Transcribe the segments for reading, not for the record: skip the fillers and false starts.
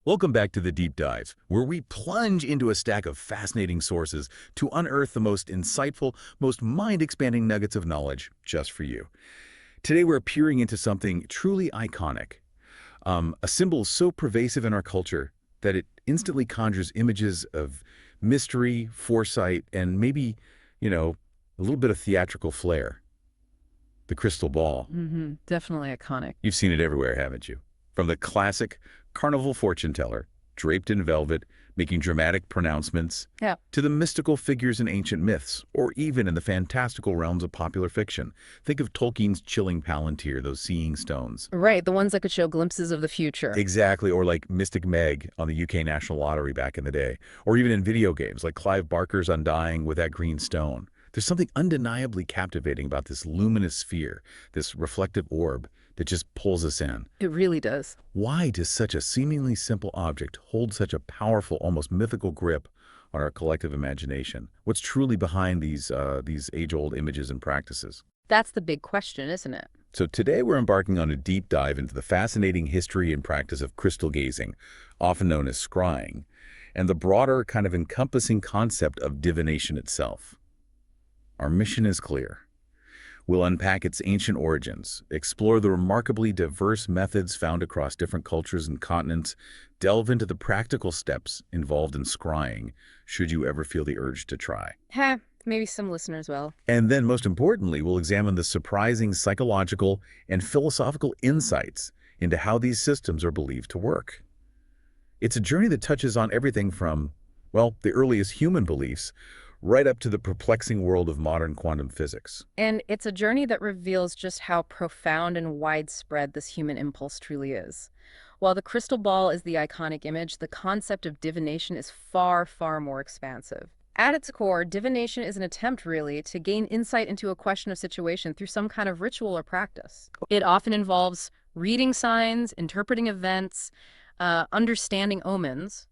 Welcome back to The Deep Dive, where we plunge into a stack of fascinating sources to unearth the most insightful, most mind-expanding nuggets of knowledge just for you. Today we're peering into something truly iconic, a symbol so pervasive in our culture that it instantly conjures images of mystery, foresight, and maybe, a little bit of theatrical flair. The crystal ball. Definitely iconic. You've seen it everywhere, haven't you? From the classic carnival fortune teller, draped in velvet, making dramatic pronouncements, Yeah. to the mystical figures in ancient myths, or even in the fantastical realms of popular fiction. Think of Tolkien's chilling Palantir, those seeing stones. Right, the ones that could show glimpses of the future. Exactly, or like Mystic Meg on the UK National Lottery back in the day, or even in video games like Clive Barker's Undying with that green stone. There's something undeniably captivating about this luminous sphere, this reflective orb that just pulls us in. It really does. Why does such a seemingly simple object hold such a powerful, almost mythical grip on our collective imagination? What's truly behind these age-old images and practices? That's the big question, isn't it? So today we're embarking on a deep dive into the fascinating history and practice of crystal gazing, often known as scrying, and the broader kind of encompassing concept of divination itself. Our mission is clear. We'll unpack its ancient origins, explore the remarkably diverse methods found across different cultures and continents, delve into the practical steps involved in scrying, should you ever feel the urge to try. Maybe some listeners will. And then, most importantly, we'll examine the surprising psychological and philosophical insights into how these systems are believed to work. It's a journey that touches on everything from, well, the earliest human beliefs, right up to the perplexing world of modern quantum physics. And it's a journey that reveals just how profound and widespread this human impulse truly is. While the crystal ball is the iconic image, the concept of divination is far, far more expansive. At its core, divination is an attempt, really, to gain insight into a question or situation through some kind of ritual or practice. It often involves reading signs, interpreting events, understanding omens,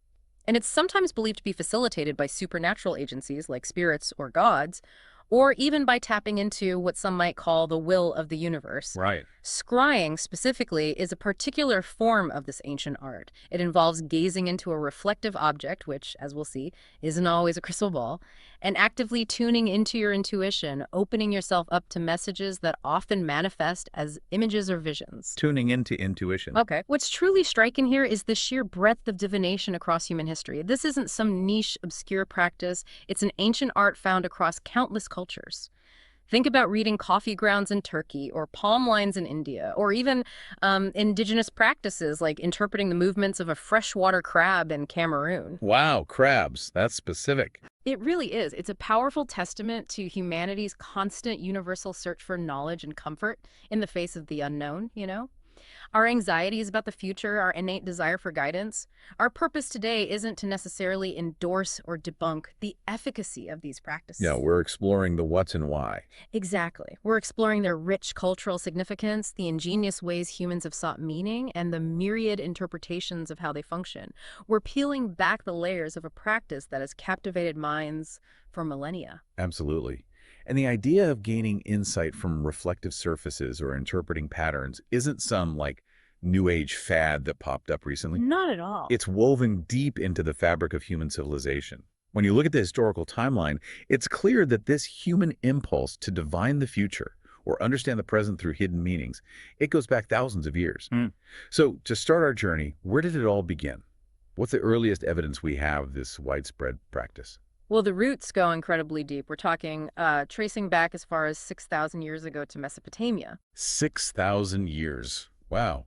and it's sometimes believed to be facilitated by supernatural agencies like spirits or gods, or even by tapping into what some might call the will of the universe. Right. Scrying, specifically, is a particular form of this ancient art. It involves gazing into a reflective object, which, as we'll see, isn't always a crystal ball, and actively tuning into your intuition, opening yourself up to messages that often manifest as images or visions. Tuning into intuition. Okay. What's truly striking here is the sheer breadth of divination across human history. This isn't some niche, obscure practice. It's an ancient art found across countless cultures. Think about reading coffee grounds in Turkey or palm lines in India, or even indigenous practices like interpreting the movements of a freshwater crab in Cameroon. Wow, crabs. That's specific. It really is. It's a powerful testament to humanity's constant universal search for knowledge and comfort in the face of the unknown. Our anxieties about the future, our innate desire for guidance. Our purpose today isn't to necessarily endorse or debunk the efficacy of these practices. Yeah, we're exploring the what's and why. Exactly. We're exploring their rich cultural significance, the ingenious ways humans have sought meaning, and the myriad interpretations of how they function. We're peeling back the layers of a practice that has captivated minds for millennia. Absolutely. And the idea of gaining insight from reflective surfaces or interpreting patterns isn't some, new age fad that popped up recently. Not at all. It's woven deep into the fabric of human civilization. When you look at the historical timeline, it's clear that this human impulse to divine the future or understand the present through hidden meanings, it goes back thousands of years. So to start our journey, where did it all begin? What's the earliest evidence we have of this widespread practice? Well, the roots go incredibly deep. We're talking tracing back as far as 6,000 years ago to Mesopotamia. 6,000 years. Wow.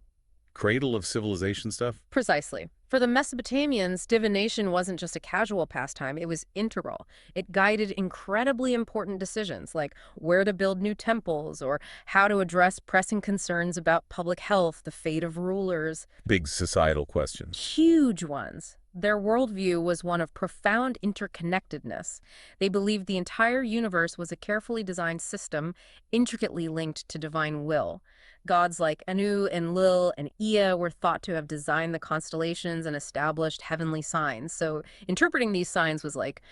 Cradle of civilization stuff? Precisely. For the Mesopotamians, divination wasn't just a casual pastime, it was integral. It guided incredibly important decisions like where to build new temples or how to address pressing concerns about public health, the fate of rulers. Big societal questions. Huge ones. Their worldview was one of profound interconnectedness. They believed the entire universe was a carefully designed system, intricately linked to divine will. Gods like Anu, Enlil, and Ea were thought to have designed the constellations and established heavenly signs. So interpreting these signs was like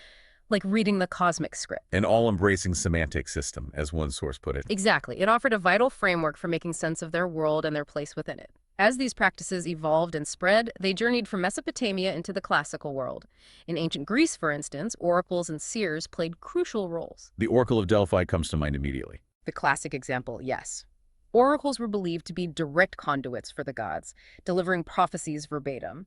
reading the cosmic script. An all-embracing semantic system, as one source put it. Exactly. It offered a vital framework for making sense of their world and their place within it. As these practices evolved and spread, they journeyed from Mesopotamia into the classical world. In ancient Greece, for instance, oracles and seers played crucial roles. The Oracle of Delphi comes to mind immediately. The classic example, yes. Oracles were believed to be direct conduits for the gods, delivering prophecies verbatim.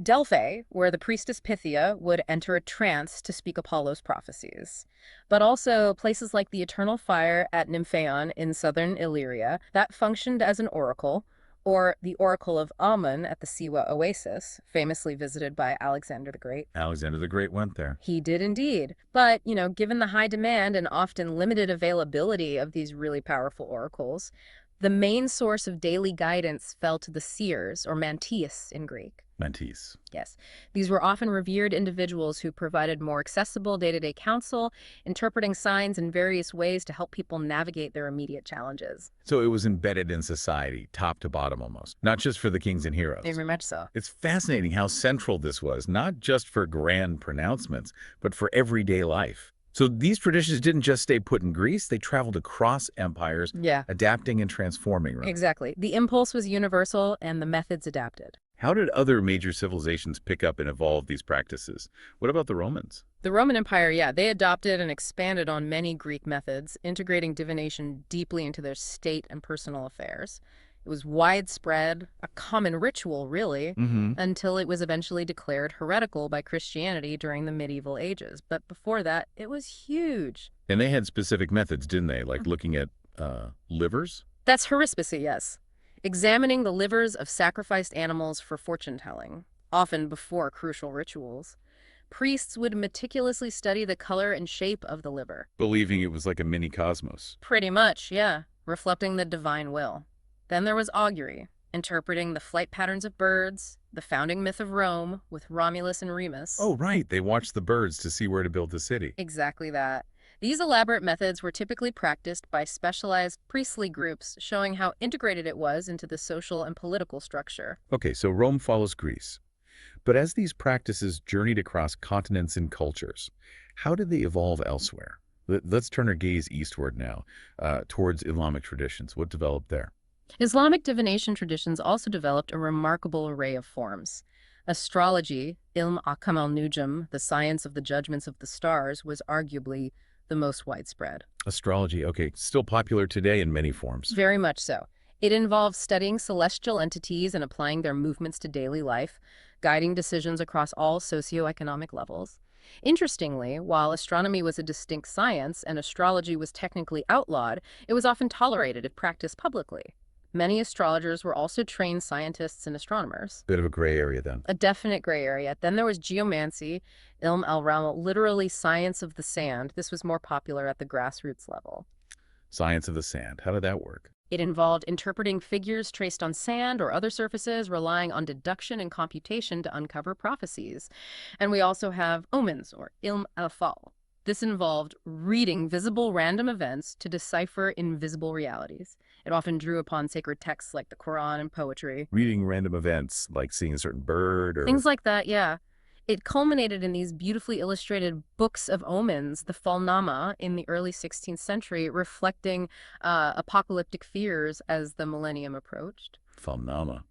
Delphi, where the priestess Pythia would enter a trance to speak Apollo's prophecies. But also places like the Eternal Fire at Nymphaeon in southern Illyria that functioned as an oracle, or the Oracle of Amun at the Siwa Oasis, famously visited by Alexander the Great. Alexander the Great went there. He did indeed. But, given the high demand and often limited availability of these really powerful oracles, the main source of daily guidance fell to the seers, or mantis in Greek. Mantis. Yes. These were often revered individuals who provided more accessible day-to-day counsel, interpreting signs in various ways to help people navigate their immediate challenges. So it was embedded in society, top to bottom almost, not just for the kings and heroes. Very much so. It's fascinating how central this was, not just for grand pronouncements, but for everyday life. So these traditions didn't just stay put in Greece, they traveled across empires, Yeah, adapting and transforming. Right? exactly. The impulse was universal and the methods adapted. How did other major civilizations pick up and evolve these practices? What about the Romans? The Roman Empire, yeah, they adopted and expanded on many Greek methods, integrating divination deeply into their state and personal affairs. It was widespread, a common ritual, really, until it was eventually declared heretical by Christianity during the medieval ages. But before that, it was huge. And they had specific methods, didn't they? Like looking at livers? That's haruspicy, yes. Examining the livers of sacrificed animals for fortune-telling, often before crucial rituals. Priests would meticulously study the color and shape of the liver. Believing it was like a mini cosmos. Pretty much, yeah, reflecting the divine will. Then there was augury, interpreting the flight patterns of birds, the founding myth of Rome with Romulus and Remus. Oh, right. They watched the birds to see where to build the city. Exactly that. These elaborate methods were typically practiced by specialized priestly groups, showing how integrated it was into the social and political structure. Okay, so Rome follows Greece. But as these practices journeyed across continents and cultures, how did they evolve elsewhere? Let's turn our gaze eastward now, towards Islamic traditions. What developed there? Islamic divination traditions also developed a remarkable array of forms. Astrology, ilm akam al-nujum, the science of the judgments of the stars, was arguably the most widespread. Astrology, okay, still popular today in many forms. Very much so. It involves studying celestial entities and applying their movements to daily life, guiding decisions across all socioeconomic levels. Interestingly, while astronomy was a distinct science and astrology was technically outlawed, it was often tolerated if practiced publicly. Many astrologers were also trained scientists and astronomers. Bit of a gray area then. A definite gray area. Then there was geomancy, ilm al-ramal, literally science of the sand. This was more popular at the grassroots level. Science of the sand. How did that work? It involved interpreting figures traced on sand or other surfaces, relying on deduction and computation to uncover prophecies. And we also have omens, or ilm al-fal. This involved reading visible random events to decipher invisible realities. It often drew upon sacred texts like the Quran and poetry. Reading random events, like seeing a certain bird or... Things like that, yeah. It culminated in these beautifully illustrated books of omens, the Falnama, in the early 16th century, reflecting apocalyptic fears as the millennium approached. Falnama.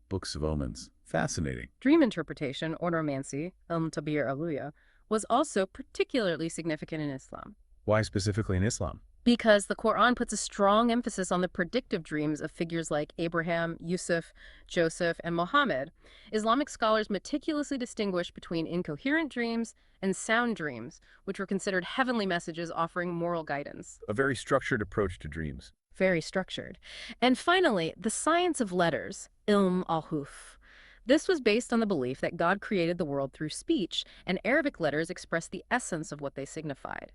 Books of omens. Fascinating. Dream interpretation, or romancy, tabir aluya, was also particularly significant in Islam. Why specifically in Islam? Because the Quran puts a strong emphasis on the predictive dreams of figures like Abraham, Yusuf, Joseph, and Muhammad. Islamic scholars meticulously distinguish between incoherent dreams and sound dreams, which were considered heavenly messages offering moral guidance. A very structured approach to dreams. Very structured. And finally, the science of letters, ilm al-huf. This was based on the belief that God created the world through speech, and Arabic letters expressed the essence of what they signified.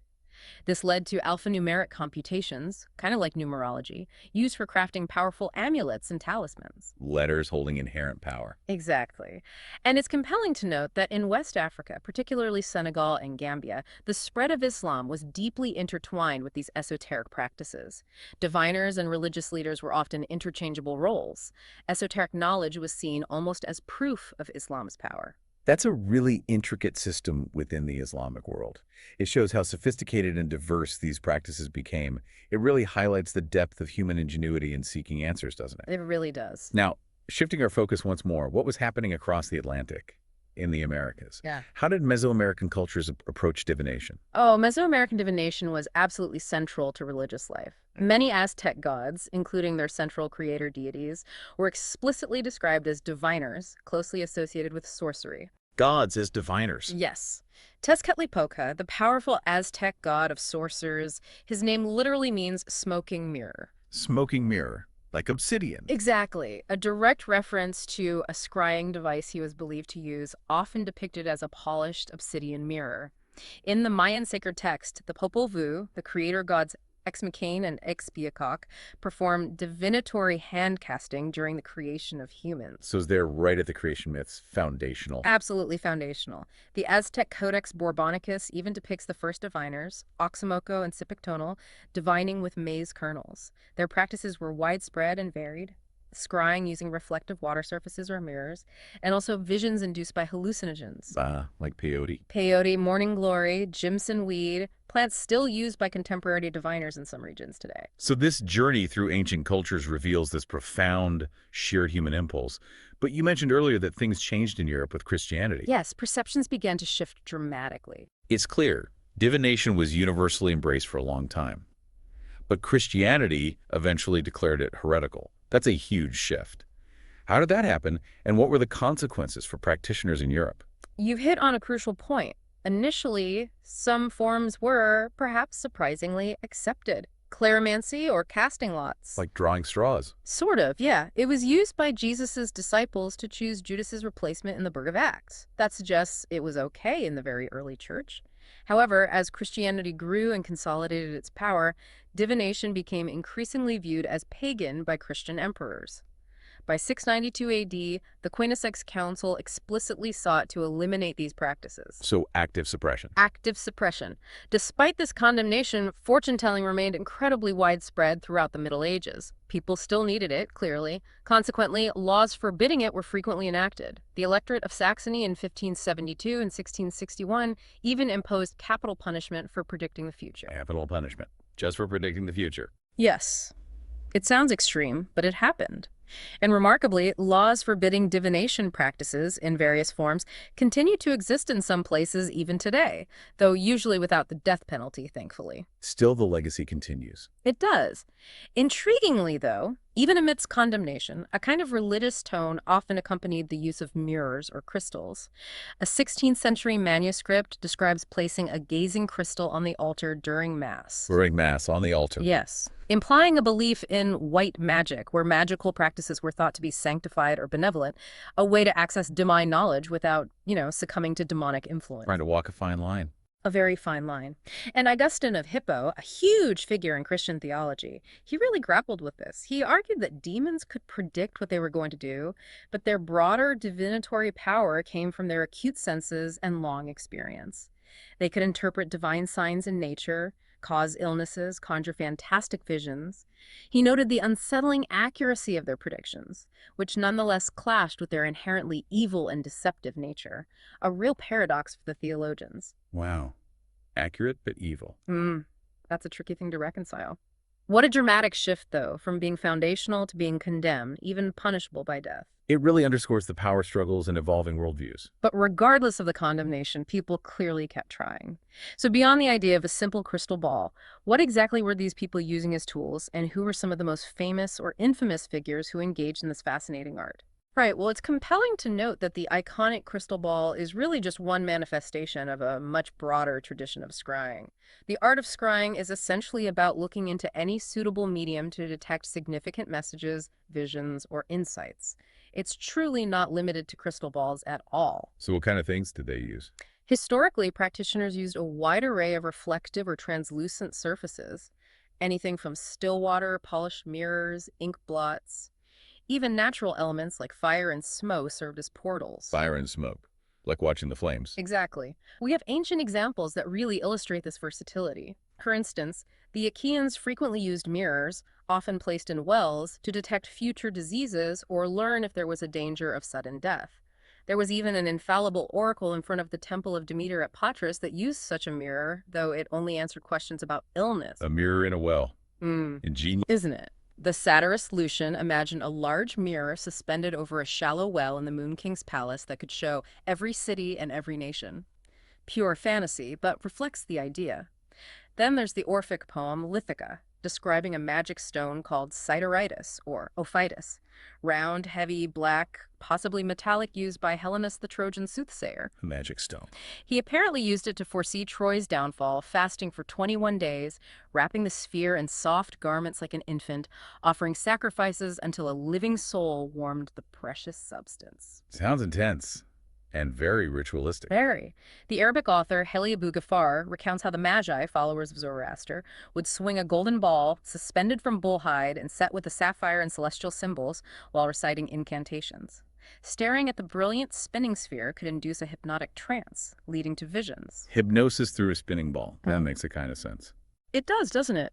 This led to alphanumeric computations, kind of like numerology, used for crafting powerful amulets and talismans. Letters holding inherent power. Exactly. And it's compelling to note that in West Africa, particularly Senegal and Gambia, the spread of Islam was deeply intertwined with these esoteric practices. Diviners and religious leaders were often interchangeable roles. Esoteric knowledge was seen almost as proof of Islam's power. That's a really intricate system within the Islamic world. It shows how sophisticated and diverse these practices became. It really highlights the depth of human ingenuity in seeking answers, doesn't it? It really does. Now, Shifting our focus once more, what was happening across the Atlantic in the Americas? Yeah. How did Mesoamerican cultures approach divination? Oh, Mesoamerican divination was absolutely central to religious life. Many Aztec gods, including their central creator deities, were explicitly described as diviners, closely associated with sorcery. Gods as diviners. Yes. Tezcatlipoca, the powerful Aztec god of sorcerers, his name literally means smoking mirror. Smoking mirror, like obsidian. Exactly. A direct reference to a scrying device he was believed to use, often depicted as a polished obsidian mirror. In the Mayan sacred text, the Popol Vuh, the creator gods Exmacane and Expiacock, perform divinatory hand casting during the creation of humans. So they're right at the creation myth's foundational. Absolutely foundational. The Aztec Codex Borbonicus even depicts the first diviners, Oxomoco and Cipictonal, divining with maize kernels. Their practices were widespread and varied, scrying using reflective water surfaces or mirrors, and also visions induced by hallucinogens. Like peyote. Peyote, morning glory, Jimson weed, plants still used by contemporary diviners in some regions today. So this journey through ancient cultures reveals this profound shared human impulse. But you mentioned earlier that things changed in Europe with Christianity. Yes, perceptions began to shift dramatically. It's clear, divination was universally embraced for a long time. But Christianity eventually declared it heretical. That's a huge shift. How did that happen, and what were the consequences for practitioners in Europe? You've hit on a crucial point. Initially, some forms were, perhaps surprisingly, accepted. Claromancy or casting lots. Like drawing straws. Sort of, yeah. It was used by Jesus's disciples to choose Judas's replacement in the Book of Acts. That suggests it was okay in the very early church. However, as Christianity grew and consolidated its power, divination became increasingly viewed as pagan by Christian emperors. By 692 AD, the Quinisex Council explicitly sought to eliminate these practices. So active suppression. Active suppression. Despite this condemnation, fortune-telling remained incredibly widespread throughout the Middle Ages. People still needed it, clearly. Consequently, laws forbidding it were frequently enacted. The Electorate of Saxony in 1572 and 1661 even imposed capital punishment for predicting the future. Capital punishment, just for predicting the future. Yes. It sounds extreme, but it happened. And remarkably, laws forbidding divination practices in various forms continue to exist in some places even today, though usually without the death penalty, thankfully. Still, the legacy continues. It does. Intriguingly, though, even amidst condemnation, a kind of religious tone often accompanied the use of mirrors or crystals. A 16th century manuscript describes placing a gazing crystal on the altar during Mass. During Mass, on the altar. Yes, implying a belief in white magic, where magical practices were thought to be sanctified or benevolent, a way to access divine knowledge without, succumbing to demonic influence. Trying to walk a fine line. A very fine line. And Augustine of Hippo, a huge figure in Christian theology, he really grappled with this. He argued that demons could predict what they were going to do, but their broader divinatory power came from their acute senses and long experience. They could interpret divine signs in nature, cause illnesses, conjure fantastic visions. He noted the unsettling accuracy of their predictions, which nonetheless clashed with their inherently evil and deceptive nature, a real paradox for the theologians. Wow. Accurate but evil. That's a tricky thing to reconcile. What a dramatic shift, though, from being foundational to being condemned, even punishable by death. It really underscores the power struggles and evolving worldviews. But regardless of the condemnation, people clearly kept trying. So beyond the idea of a simple crystal ball, what exactly were these people using as tools, and who were some of the most famous or infamous figures who engaged in this fascinating art? Right, well, it's compelling to note that the iconic crystal ball is really just one manifestation of a much broader tradition of scrying. The art of scrying is essentially about looking into any suitable medium to detect significant messages, visions, or insights. It's truly not limited to crystal balls at all. So what kind of things did they use? Historically, practitioners used a wide array of reflective or translucent surfaces, anything from still water, polished mirrors, ink blots. Even natural elements like fire and smoke served as portals. Fire and smoke, like watching the flames. Exactly. We have ancient examples that really illustrate this versatility. For instance, the Achaeans frequently used mirrors, often placed in wells, to detect future diseases or learn if there was a danger of sudden death. There was even an infallible oracle in front of the temple of Demeter at Patras that used such a mirror, though it only answered questions about illness. A mirror in a well. Ingenious. Isn't it? The satirist Lucian imagined a large mirror suspended over a shallow well in the Moon King's palace that could show every city and every nation. Pure fantasy, but reflects the idea. Then there's the Orphic poem Lithica, describing a magic stone called sideritis or ophitis, round, heavy, black, possibly metallic, used by Helenus the Trojan soothsayer. A magic stone. He apparently used it to foresee Troy's downfall, fasting for 21 days, wrapping the sphere in soft garments like an infant, offering sacrifices until a living soul warmed the precious substance. Sounds intense and very ritualistic. Very. The Arabic author Heli Abu Ghaffar recounts how the Magi, followers of Zoroaster, would swing a golden ball suspended from bull hide and set with the sapphire and celestial symbols while reciting incantations. Staring at the brilliant spinning sphere could induce a hypnotic trance, leading to visions. Hypnosis through a spinning ball. That makes a kind of sense. It does, doesn't it?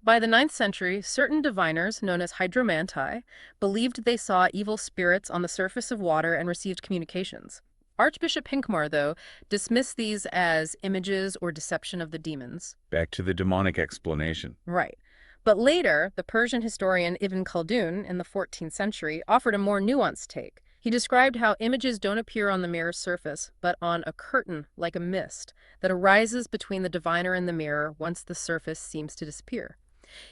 By the 9th century, certain diviners, known as hydromancy, believed they saw evil spirits on the surface of water and received communications. Archbishop Hincmar, though, dismissed these as images or deception of the demons. Back to the demonic explanation. Right. But later, the Persian historian Ibn Khaldun in the 14th century offered a more nuanced take. He described how images don't appear on the mirror's surface, but on a curtain, like a mist, that arises between the diviner and the mirror once the surface seems to disappear.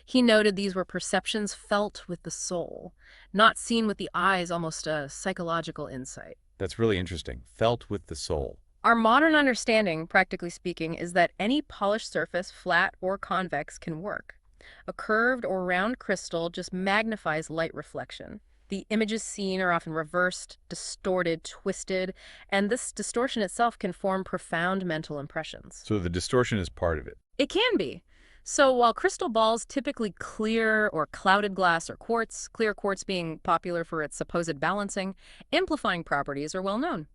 He noted these were perceptions felt with the soul, not seen with the eyes, almost a psychological insight. That's really interesting. Felt with the soul. Our modern understanding, practically speaking, is that any polished surface, flat or convex, can work. A curved or round crystal just magnifies light reflection. The images seen are often reversed, distorted, twisted, and this distortion itself can form profound mental impressions. So the distortion is part of it. It can be. So while crystal balls, typically clear or clouded glass or quartz, clear quartz being popular for its supposed balancing, amplifying properties are well known.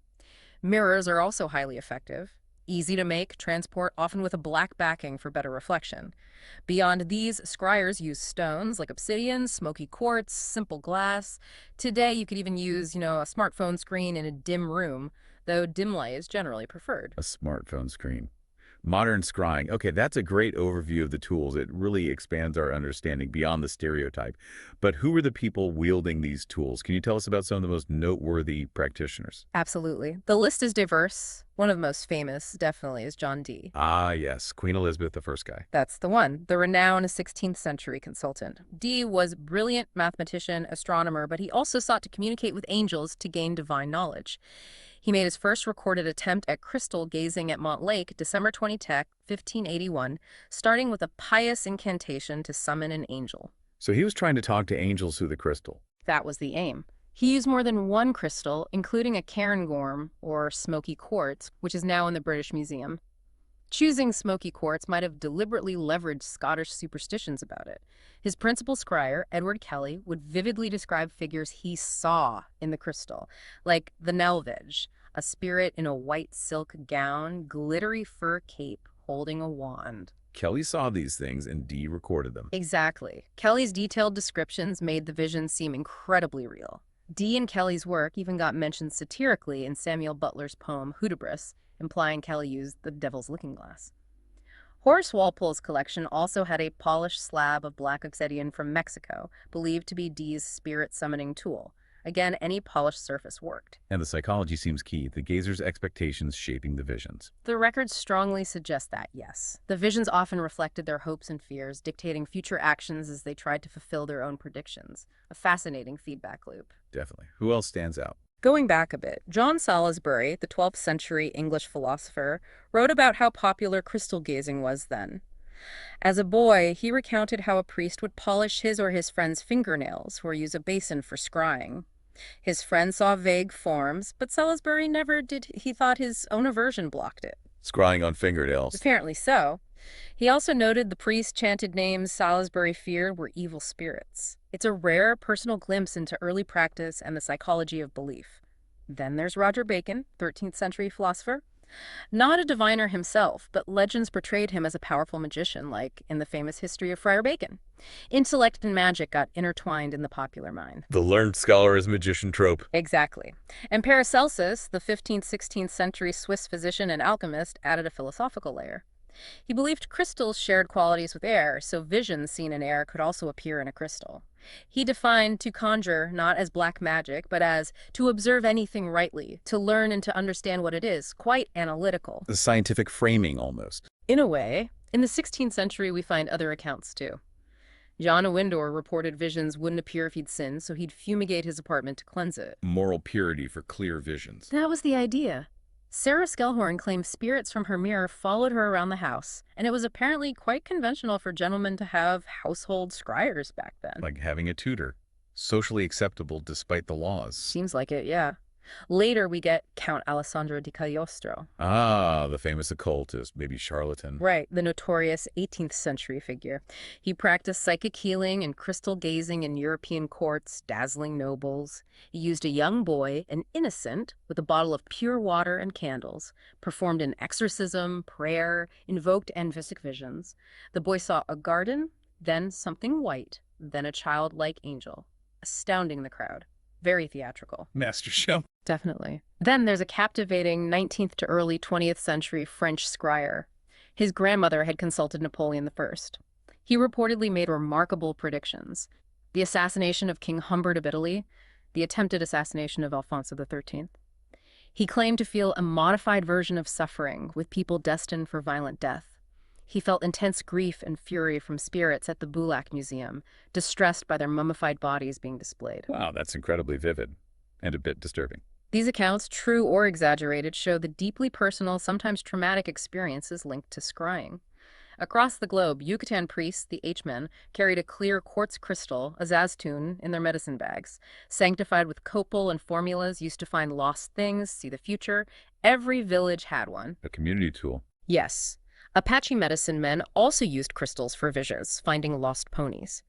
Mirrors are also highly effective. Easy to make, transport, often with a black backing for better reflection. Beyond these, scryers use stones like obsidian, smoky quartz, simple glass. Today, you could even use, a smartphone screen in a dim room, though dim light is generally preferred. A smartphone screen. Modern scrying. Okay, that's a great overview of the tools. It really expands our understanding beyond the stereotype. But who are the people wielding these tools? Can you tell us about some of the most noteworthy practitioners? Absolutely. The list is diverse. One of the most famous, definitely, is John Dee. Ah, yes, Queen Elizabeth, the first guy. That's the one, the renowned 16th century consultant. Dee was a brilliant mathematician, astronomer, but he also sought to communicate with angels to gain divine knowledge. He made his first recorded attempt at crystal gazing at Montlake, December 20, 1581, starting with a pious incantation to summon an angel. So he was trying to talk to angels through the crystal. That was the aim. He used more than one crystal, including a cairngorm, or smoky quartz, which is now in the British Museum. Choosing smoky quartz might have deliberately leveraged Scottish superstitions about it. His principal scryer, Edward Kelly, would vividly describe figures he saw in the crystal, like the Nelvege, a spirit in a white silk gown, glittery fur cape, holding a wand. Kelly saw these things and Dee recorded them. Exactly. Kelly's detailed descriptions made the visions seem incredibly real. Dee and Kelly's work even got mentioned satirically in Samuel Butler's poem Hudibras, implying Kelly used the devil's looking glass. Horace Walpole's collection also had a polished slab of black obsidian from Mexico, believed to be Dee's spirit summoning tool. Again, any polished surface worked. And the psychology seems key, the gazer's expectations shaping the visions. The records strongly suggest that, yes. The visions often reflected their hopes and fears, dictating future actions as they tried to fulfill their own predictions. A fascinating feedback loop. Definitely. Who else stands out? Going back a bit, John Salisbury, the 12th century English philosopher, wrote about how popular crystal gazing was then. As a boy, he recounted how a priest would polish his or his friend's fingernails or use a basin for scrying. His friend saw vague forms, but Salisbury never did. He thought his own aversion blocked it. Scrying on fingernails. Apparently so. He also noted the priest chanted names Salisbury feared were evil spirits. It's a rare personal glimpse into early practice and the psychology of belief. Then there's Roger Bacon, 13th century philosopher. Not a diviner himself, but legends portrayed him as a powerful magician, like in the famous history of Friar Bacon. Intellect and magic got intertwined in the popular mind. The learned scholar is magician trope. Exactly. And Paracelsus, the 15th, 16th century Swiss physician and alchemist, added a philosophical layer. He believed crystals shared qualities with air, so visions seen in air could also appear in a crystal. He defined to conjure not as black magic, but as to observe anything rightly, to learn and to understand what it is, quite analytical. The scientific framing, almost. In a way, in the 16th century we find other accounts too. John of Windsor reported visions wouldn't appear if he'd sinned, so he'd fumigate his apartment to cleanse it. Moral purity for clear visions. That was the idea. Sarah Skellhorn claimed spirits from her mirror followed her around the house, and it was apparently quite conventional for gentlemen to have household scryers back then. Like having a tutor. Socially acceptable despite the laws. Seems like it, yeah. Later we get Count Alessandro di Cagliostro. Ah, the famous occultist, maybe charlatan. Right, the notorious 18th century figure. He practiced psychic healing and crystal gazing in European courts, dazzling nobles. He used a young boy, an innocent, with a bottle of pure water and candles, performed an exorcism, prayer, invoked angelic visions. The boy saw a garden, then something white, then a childlike angel, astounding the crowd. Very theatrical. Master show. Definitely. Then there's a captivating 19th to early 20th century French scryer. His grandmother had consulted Napoleon I. He reportedly made remarkable predictions. The assassination of King Humbert of Italy, the attempted assassination of Alfonso XIII. He claimed to feel a modified version of suffering with people destined for violent death. He felt intense grief and fury from spirits at the Boulac Museum, distressed by their mummified bodies being displayed. Wow, that's incredibly vivid and a bit disturbing. These accounts, true or exaggerated, show the deeply personal, sometimes traumatic experiences linked to scrying. Across the globe, Yucatan priests, the H-men, carried a clear quartz crystal, a zaztun, in their medicine bags. Sanctified with copal and formulas used to find lost things, see the future. Every village had one. A community tool. Yes. Apache medicine men also used crystals for visions, finding lost ponies.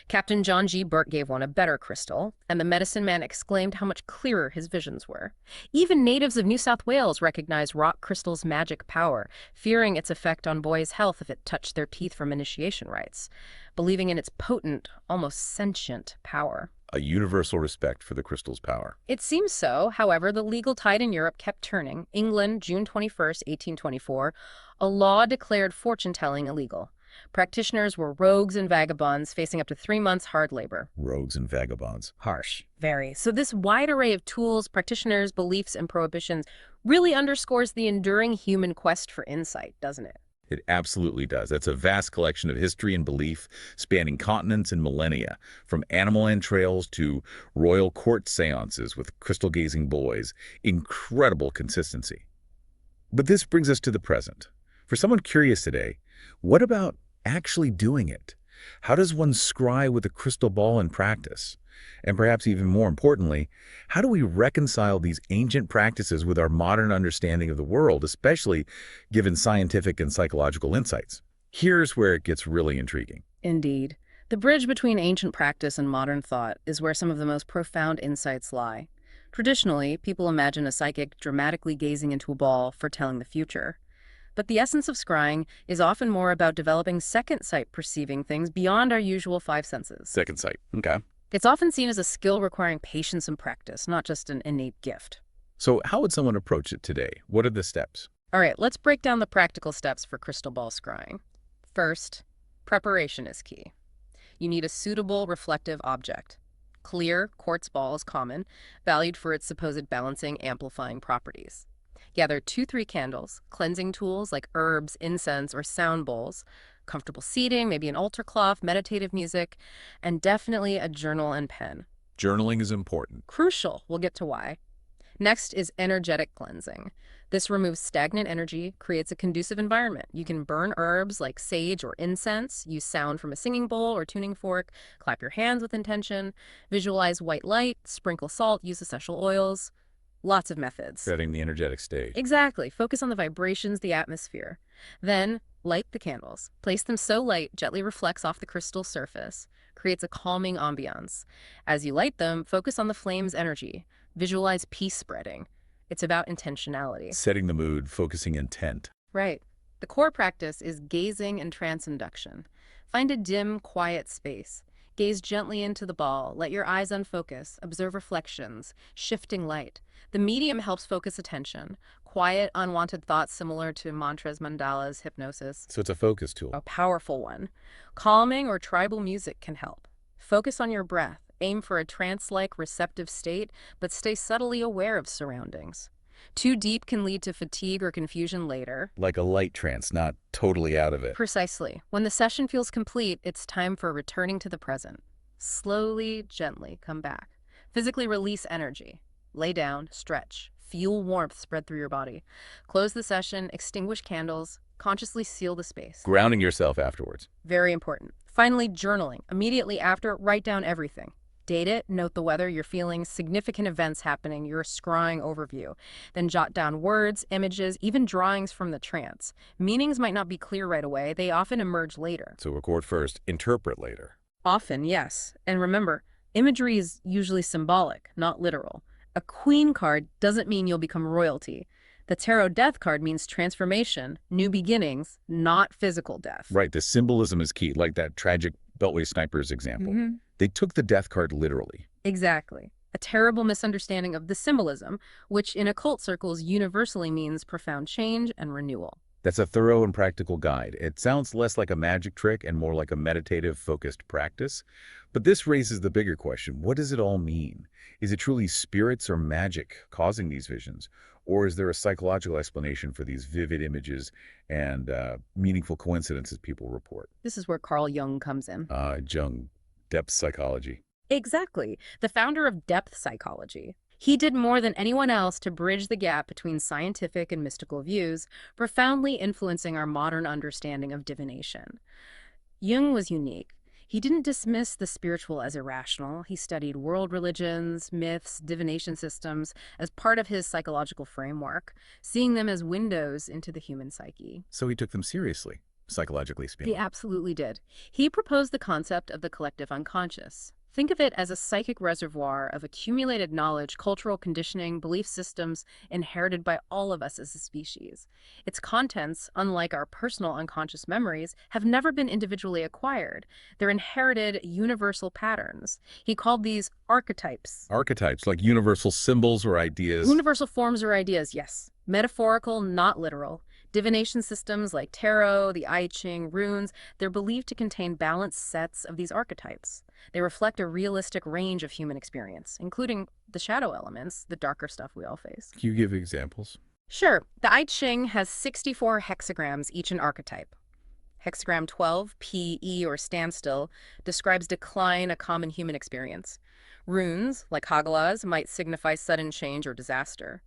Captain John G. Burt gave one a better crystal, and the medicine man exclaimed how much clearer his visions were. Even natives of New South Wales recognized rock crystal's magic power, fearing its effect on boys' health if it touched their teeth from initiation rites, believing in its potent, almost sentient power. A universal respect for the crystal's power. It seems so. However, the legal tide in Europe kept turning. England, June 21st, 1824, a law declared fortune-telling illegal. Practitioners were rogues and vagabonds facing up to 3 months hard labor. Rogues and vagabonds. Harsh. Very. So this wide array of tools, practitioners, beliefs, and prohibitions really underscores the enduring human quest for insight, doesn't it? It absolutely does. That's a vast collection of history and belief spanning continents and millennia, from animal entrails to royal court seances with crystal-gazing boys. Incredible consistency. But this brings us to the present. For someone curious today, what about actually doing it? How does one scry with a crystal ball in practice? And perhaps even more importantly, how do we reconcile these ancient practices with our modern understanding of the world, especially given scientific and psychological insights? Here's where it gets really intriguing. Indeed. The bridge between ancient practice and modern thought is where some of the most profound insights lie. Traditionally, people imagine a psychic dramatically gazing into a ball, foretelling the future. But the essence of scrying is often more about developing second sight, perceiving things beyond our usual 5 senses. Second sight. Okay. It's often seen as a skill requiring patience and practice, not just an innate gift. So how would someone approach it today? What are the steps? All right, let's break down the practical steps for crystal ball scrying. First, preparation is key. You need a suitable reflective object. Clear quartz ball is common, valued for its supposed balancing, amplifying properties. Gather 2-3 candles, cleansing tools like herbs, incense, or sound bowls, comfortable seating, maybe an altar cloth, meditative music, and definitely a journal and pen. Journaling is important. Crucial. We'll get to why. Next is energetic cleansing. This removes stagnant energy, creates a conducive environment. You can burn herbs like sage or incense, use sound from a singing bowl or tuning fork, clap your hands with intention, visualize white light, sprinkle salt, use essential oils. Lots of methods. Setting the energetic stage. Exactly. Focus on the vibrations, the atmosphere. Then, light the candles. Place them so light, gently reflects off the crystal surface. Creates a calming ambiance. As you light them, focus on the flame's energy. Visualize peace spreading. It's about intentionality. Setting the mood, focusing intent. Right. The core practice is gazing and trance induction. Find a dim, quiet space. Gaze gently into the ball. Let your eyes unfocus. Observe reflections, shifting light. The medium helps focus attention. quiet, unwanted thoughts similar to mantras, mandalas, hypnosis. So it's a focus tool. A powerful one. Calming or tribal music can help. Focus on your breath. Aim for a trance-like receptive state, but stay subtly aware of surroundings. Too deep can lead to fatigue or confusion later. Like a light trance, not totally out of it. Precisely. When the session feels complete, it's time for returning to the present. Slowly, gently come back. Physically release energy. Lay down, stretch. Feel warmth spread through your body. Close the session, extinguish candles, consciously seal the space. Grounding yourself afterwards. Very important. Finally, journaling. Immediately after, write down everything. Date it, note the weather, your feelings, significant events happening, your scrying overview. Then jot down words, images, even drawings from the trance. Meanings might not be clear right away. They often emerge later. So record first, interpret later. Often, yes. And remember, imagery is usually symbolic, not literal. A queen card doesn't mean you'll become royalty. The tarot death card means transformation, new beginnings, not physical death. Right, the symbolism is key, like that tragic Beltway snipers example. They took the death card literally. Exactly. A terrible misunderstanding of the symbolism, which in occult circles universally means profound change and renewal. That's a thorough and practical guide. It sounds less like a magic trick and more like a meditative, focused practice. But this raises the bigger question. What does it all mean? Is it truly spirits or magic causing these visions? Or is there a psychological explanation for these vivid images and meaningful coincidences people report? This is where Carl Jung comes in. Jung, depth psychology. Exactly. The founder of depth psychology. He did more than anyone else to bridge the gap between scientific and mystical views, profoundly influencing our modern understanding of divination. Jung was unique. He didn't dismiss the spiritual as irrational. He studied world religions, myths, divination systems as part of his psychological framework, seeing them as windows into the human psyche. So he took them seriously, psychologically speaking. He absolutely did. He proposed the concept of the collective unconscious. Think of it as a psychic reservoir of accumulated knowledge, cultural conditioning, belief systems inherited by all of us as a species. Its contents, unlike our personal unconscious memories, have never been individually acquired. They're inherited universal patterns. He called these archetypes. Archetypes, like universal symbols or ideas. Universal forms or ideas, yes. Metaphorical, not literal. Divination systems like tarot, the I Ching, runes, they're believed to contain balanced sets of these archetypes. They reflect a realistic range of human experience, including the shadow elements, the darker stuff we all face. Can you give examples? Sure. The I Ching has 64 hexagrams, each an archetype. Hexagram 12, P-E or standstill, describes decline, a common human experience. Runes, like Hagalaz, might signify sudden change or disaster.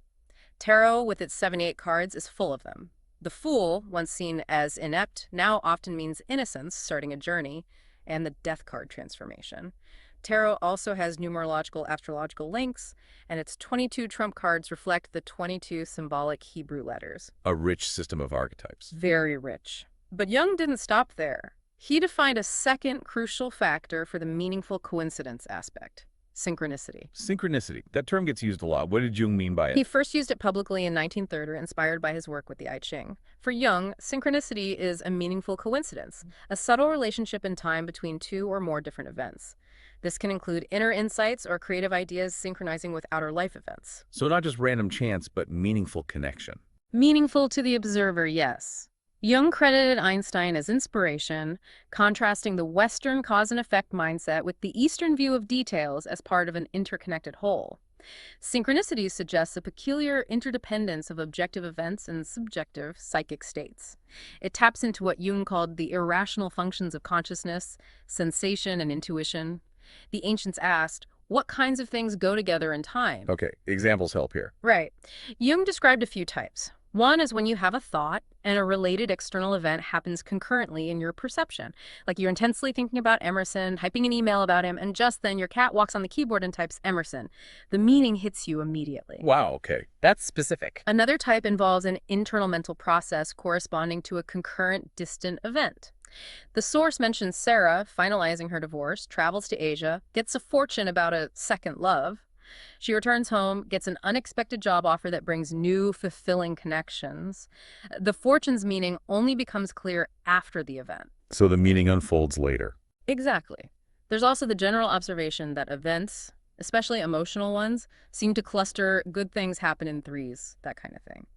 Tarot, with its 78 cards, is full of them. The Fool, once seen as inept, now often means innocence, starting a journey, and the Death card transformation. Tarot also has numerological astrological links, and its 22 trump cards reflect the 22 symbolic Hebrew letters. A rich system of archetypes. Very rich. But Jung didn't stop there. He defined a second crucial factor for the meaningful coincidence aspect. Synchronicity. Synchronicity. That term gets used a lot. What did Jung mean by it? He first used it publicly in 1930, inspired by his work with the I Ching. For Jung, synchronicity is a meaningful coincidence, a subtle relationship in time between two or more different events. This can include inner insights or creative ideas synchronizing with outer life events. So not just random chance, but meaningful connection. Meaningful to the observer, yes. Jung credited Einstein as inspiration, contrasting the Western cause and effect mindset with the Eastern view of details as part of an interconnected whole. Synchronicity suggests a peculiar interdependence of objective events and subjective psychic states. It taps into what Jung called the irrational functions of consciousness, sensation, and intuition. The ancients asked, what kinds of things go together in time? Okay, examples help here. Right. Jung described a few types. One is when you have a thought and a related external event happens concurrently in your perception. Like you're intensely thinking about Emerson, typing an email about him, and just then your cat walks on the keyboard and types Emerson. The meaning hits you immediately. Wow, okay. That's specific. Another type involves an internal mental process corresponding to a concurrent distant event. The source mentions Sarah, finalizing her divorce, travels to Asia, gets a fortune about a second love. She returns home, gets an unexpected job offer that brings new, fulfilling connections. The fortune's meaning only becomes clear after the event. So the meaning unfolds later. Exactly. There's also the general observation that events, especially emotional ones, seem to cluster, good things happen in threes, that kind of thing.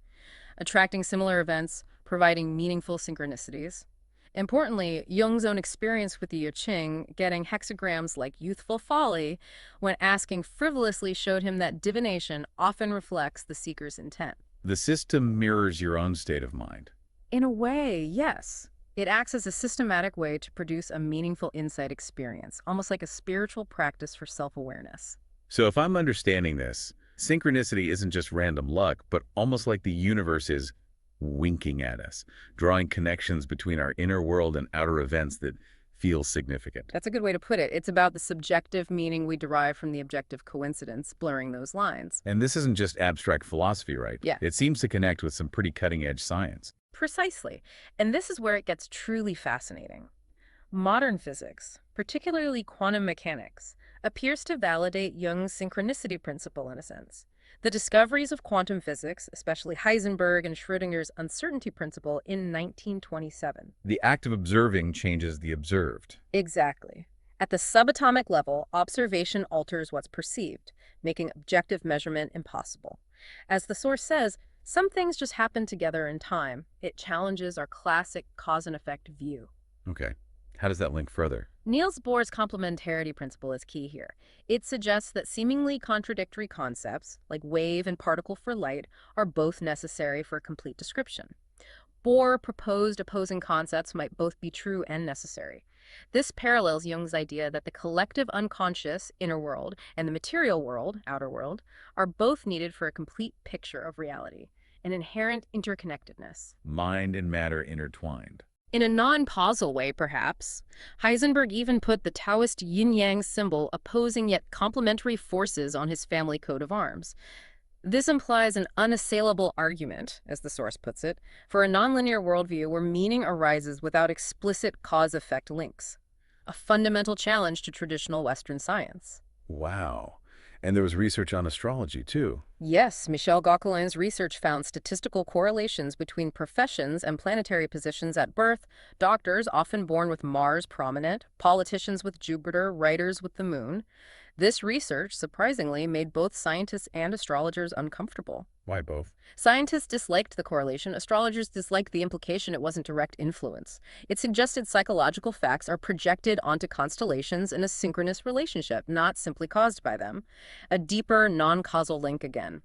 attracting similar events, providing meaningful synchronicities. Importantly, Jung's own experience with the I Ching, getting hexagrams like youthful folly when asking frivolously, showed him that divination often reflects the seeker's intent. The system mirrors your own state of mind. In a way, yes. It acts as a systematic way to produce a meaningful insight experience, almost like a spiritual practice for self-awareness. So if I'm understanding this, synchronicity isn't just random luck, but almost like the universe is winking at us, drawing connections between our inner world and outer events that feel significant. That's a good way to put it. It's about the subjective meaning we derive from the objective coincidence, blurring those lines. And this isn't just abstract philosophy, right? Yeah. It seems to connect with some pretty cutting-edge science. Precisely. And this is where it gets truly fascinating. Modern physics, particularly quantum mechanics, appears to validate Jung's synchronicity principle in a sense. The discoveries of quantum physics, especially Heisenberg and Schrödinger's uncertainty principle in 1927. The act of observing changes the observed. Exactly. At the subatomic level, observation alters what's perceived, making objective measurement impossible. As the source says, some things just happen together in time. It challenges our classic cause and effect view. Okay. How does that link further? Niels Bohr's complementarity principle is key here. It suggests that seemingly contradictory concepts, like wave and particle for light, are both necessary for a complete description. Bohr proposed opposing concepts might both be true and necessary. This parallels Jung's idea that the collective unconscious, inner world, and the material world, outer world, are both needed for a complete picture of reality, an inherent interconnectedness. Mind and matter intertwined. In a non-causal way, perhaps. Heisenberg even put the Taoist yin-yang symbol opposing yet complementary forces on his family coat of arms. This implies an unassailable argument, as the source puts it, for a nonlinear worldview where meaning arises without explicit cause-effect links. A fundamental challenge to traditional Western science. Wow. And there was research on astrology, too. Yes, Michel Gauquelin's research found statistical correlations between professions and planetary positions at birth, doctors often born with Mars prominent, politicians with Jupiter, writers with the moon. This research, surprisingly, made both scientists and astrologers uncomfortable. Why both? Scientists disliked the correlation. Astrologers disliked the implication it wasn't direct influence. It suggested psychological facts are projected onto constellations in a synchronous relationship, not simply caused by them. A deeper, non-causal link again.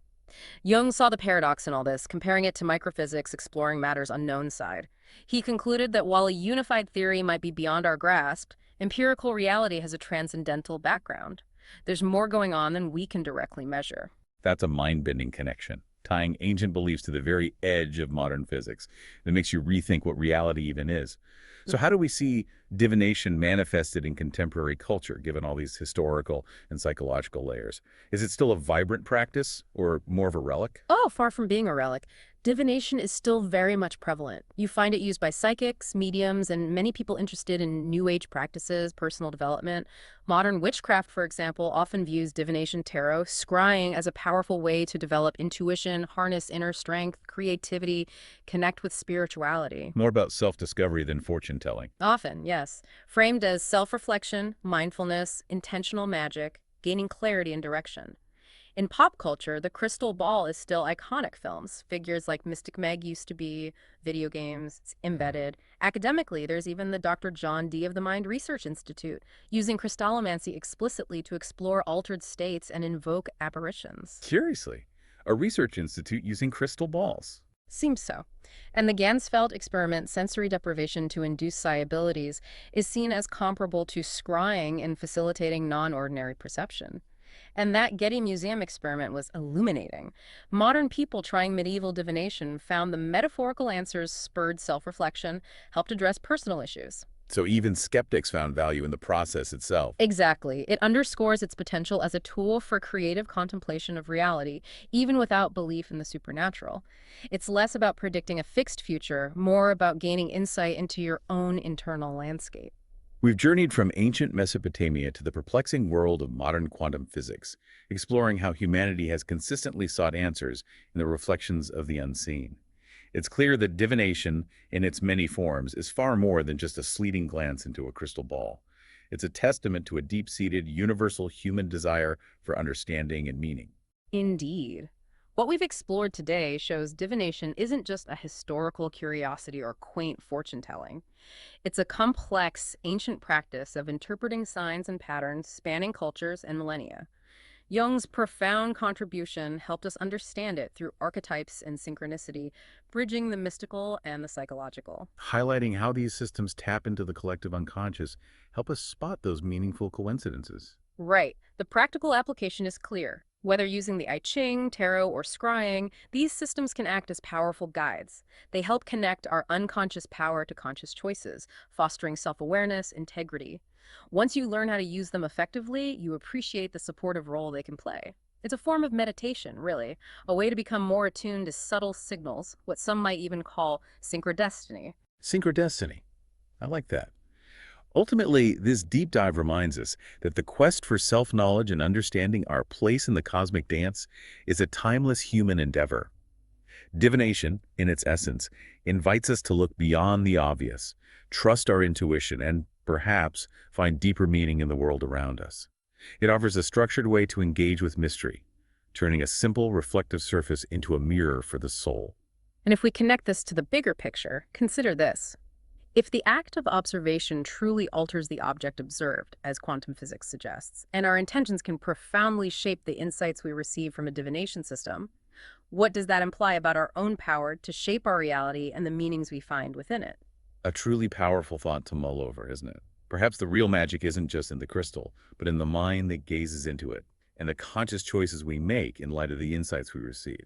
Jung saw the paradox in all this, comparing it to microphysics exploring matter's unknown side. He concluded that while a unified theory might be beyond our grasp, empirical reality has a transcendental background. There's more going on than we can directly measure. That's a mind-bending connection, tying ancient beliefs to the very edge of modern physics that makes you rethink what reality even is. So how do we see divination manifested in contemporary culture, given all these historical and psychological layers? Is it still a vibrant practice or more of a relic? Oh, far from being a relic. Divination is still very much prevalent. You find it used by psychics, mediums, and many people interested in New Age practices, personal development. Modern witchcraft, for example, often views divination tarot, scrying as a powerful way to develop intuition, harness inner strength, creativity, connect with spirituality. More about self-discovery than fortune-telling. Often, yes. Framed as self-reflection, mindfulness, intentional magic, gaining clarity and direction. In pop culture, the crystal ball is still iconic. Films. Figures like Mystic Meg used to be, video games, it's embedded. Academically, there's even the Dr. John Dee of the Mind Research Institute, using crystallomancy explicitly to explore altered states and invoke apparitions. Curiously, a research institute using crystal balls. Seems so. And the Ganzfeld experiment, sensory deprivation to induce psi abilities, is seen as comparable to scrying in facilitating non-ordinary perception. And that Getty Museum experiment was illuminating. Modern people trying medieval divination found the metaphorical answers spurred self-reflection, helped address personal issues. So even skeptics found value in the process itself. Exactly. It underscores its potential as a tool for creative contemplation of reality, even without belief in the supernatural. It's less about predicting a fixed future, more about gaining insight into your own internal landscape. We've journeyed from ancient Mesopotamia to the perplexing world of modern quantum physics, exploring how humanity has consistently sought answers in the reflections of the unseen. It's clear that divination, in its many forms, is far more than just a fleeting glance into a crystal ball. It's a testament to a deep-seated, universal human desire for understanding and meaning. Indeed. What we've explored today shows divination isn't just a historical curiosity or quaint fortune telling. It's a complex, ancient practice of interpreting signs and patterns spanning cultures and millennia. Jung's profound contribution helped us understand it through archetypes and synchronicity, bridging the mystical and the psychological. Highlighting how these systems tap into the collective unconscious help us spot those meaningful coincidences. Right. The practical application is clear. Whether using the I Ching, tarot, or scrying, these systems can act as powerful guides. They help connect our unconscious power to conscious choices, fostering self-awareness, integrity. Once you learn how to use them effectively, you appreciate the supportive role they can play. It's a form of meditation, really, a way to become more attuned to subtle signals, what some might even call synchrodestiny. Synchrodestiny. I like that. Ultimately, this deep dive reminds us that the quest for self-knowledge and understanding our place in the cosmic dance is a timeless human endeavor. Divination, in its essence, invites us to look beyond the obvious, trust our intuition, and perhaps find deeper meaning in the world around us. It offers a structured way to engage with mystery, turning a simple, reflective surface into a mirror for the soul. And if we connect this to the bigger picture, consider this. If the act of observation truly alters the object observed, as quantum physics suggests, and our intentions can profoundly shape the insights we receive from a divination system, what does that imply about our own power to shape our reality and the meanings we find within it? A truly powerful thought to mull over, isn't it? Perhaps the real magic isn't just in the crystal, but in the mind that gazes into it, and the conscious choices we make in light of the insights we receive.